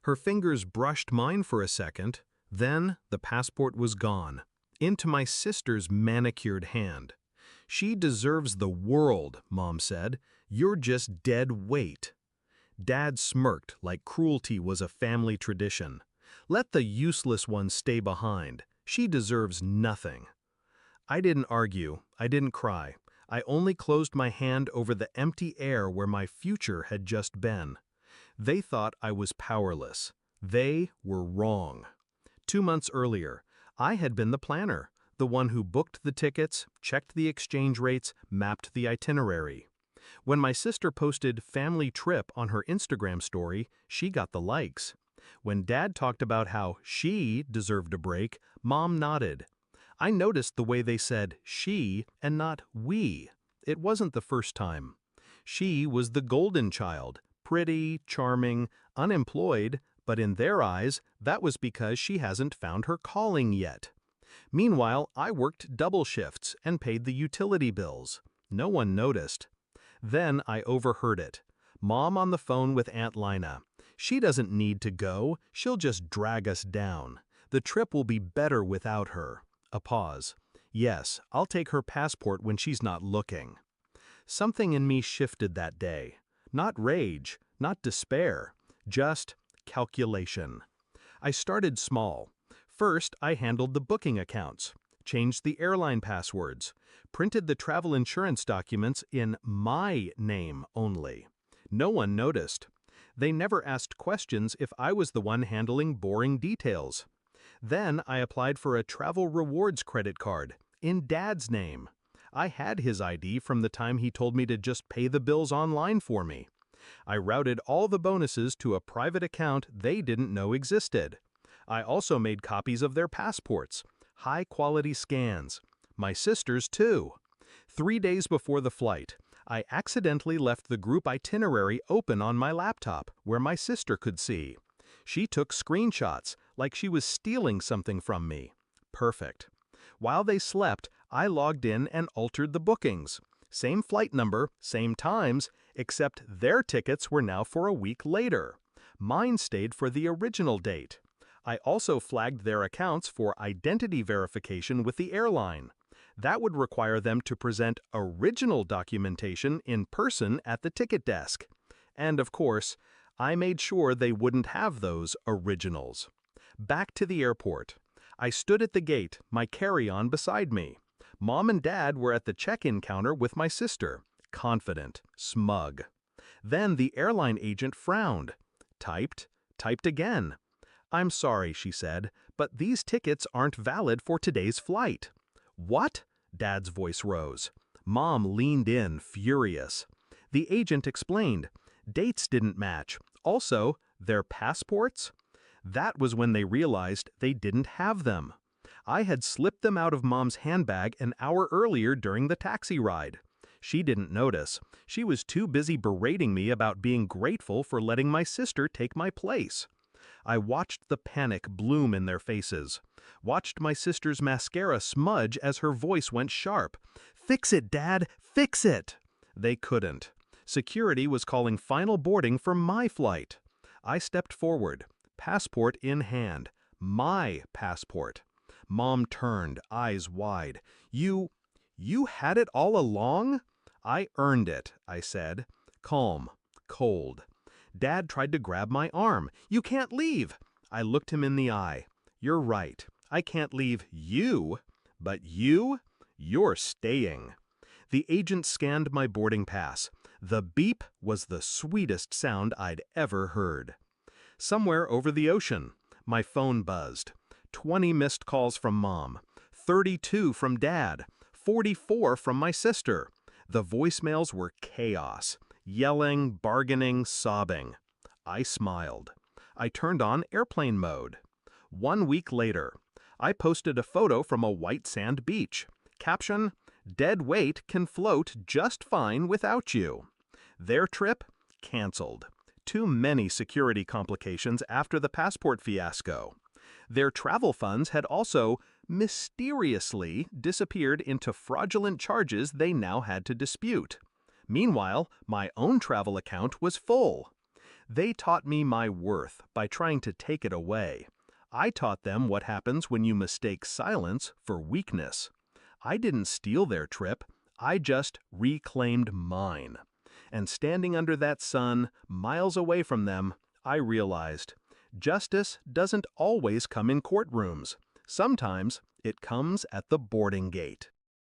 Her fingers brushed mine for a second, then the passport was gone, into my sister's manicured hand. "She deserves the world," Mom said. "You're just dead weight." Dad smirked like cruelty was a family tradition. "Let the useless one stay behind. She deserves nothing." I didn't argue, I didn't cry. I only closed my hand over the empty air where my future had just been. They thought I was powerless. They were wrong. 2 months earlier, I had been the planner, the one who booked the tickets, checked the exchange rates, mapped the itinerary. When my sister posted family trip on her Instagram story, she got the likes. When Dad talked about how she deserved a break, Mom nodded. I noticed the way they said she and not we. It wasn't the first time. She was the golden child, pretty, charming, unemployed, but in their eyes, that was because she hasn't found her calling yet. Meanwhile, I worked double shifts and paid the utility bills. No one noticed. Then I overheard it. Mom on the phone with Aunt Lina. "She doesn't need to go, she'll just drag us down. The trip will be better without her." A pause. "Yes, I'll take her passport when she's not looking." Something in me shifted that day. Not rage, not despair, just calculation. I started small. First, I handled the booking accounts, changed the airline passwords, printed the travel insurance documents in my name only. No one noticed. They never asked questions if I was the one handling boring details. Then I applied for a travel rewards credit card, in Dad's name. I had his ID from the time he told me to just pay the bills online for me. I routed all the bonuses to a private account they didn't know existed. I also made copies of their passports, high-quality scans. My sister's too. 3 days before the flight, I accidentally left the group itinerary open on my laptop, where my sister could see. She took screenshots, like she was stealing something from me. Perfect. While they slept, I logged in and altered the bookings. Same flight number, same times, except their tickets were now for a week later. Mine stayed for the original date. I also flagged their accounts for identity verification with the airline. That would require them to present original documentation in person at the ticket desk. And of course, I made sure they wouldn't have those originals. Back to the airport. I stood at the gate, my carry-on beside me. Mom and Dad were at the check-in counter with my sister, confident, smug. Then the airline agent frowned. Typed again. "I'm sorry," she said, "but these tickets aren't valid for today's flight." "What?" Dad's voice rose. Mom leaned in, furious. The agent explained. Dates didn't match. Also, their passports? That was when they realized they didn't have them. I had slipped them out of Mom's handbag an hour earlier during the taxi ride. She didn't notice. She was too busy berating me about being grateful for letting my sister take my place. I watched the panic bloom in their faces. Watched my sister's mascara smudge as her voice went sharp. "Fix it, Dad! Fix it!" They couldn't. Security was calling final boarding for my flight. I stepped forward, passport in hand. My passport. Mom turned, eyes wide. You had it all along?" "I earned it," I said. Calm, cold. Dad tried to grab my arm. "You can't leave." I looked him in the eye. "You're right. I can't leave you. But you're staying." The agent scanned my boarding pass. The beep was the sweetest sound I'd ever heard. Somewhere over the ocean, my phone buzzed. 20 missed calls from Mom, 32 from Dad, 44 from my sister. The voicemails were chaos, yelling, bargaining, sobbing. I smiled. I turned on airplane mode. 1 week later, I posted a photo from a white sand beach. Caption, "Dead weight can float just fine without you." Their trip? Canceled. Too many security complications after the passport fiasco. Their travel funds had also mysteriously disappeared into fraudulent charges they now had to dispute. Meanwhile, my own travel account was full. They taught me my worth by trying to take it away. I taught them what happens when you mistake silence for weakness. I didn't steal their trip, I just reclaimed mine. And standing under that sun, miles away from them, I realized justice doesn't always come in courtrooms. Sometimes it comes at the boarding gate.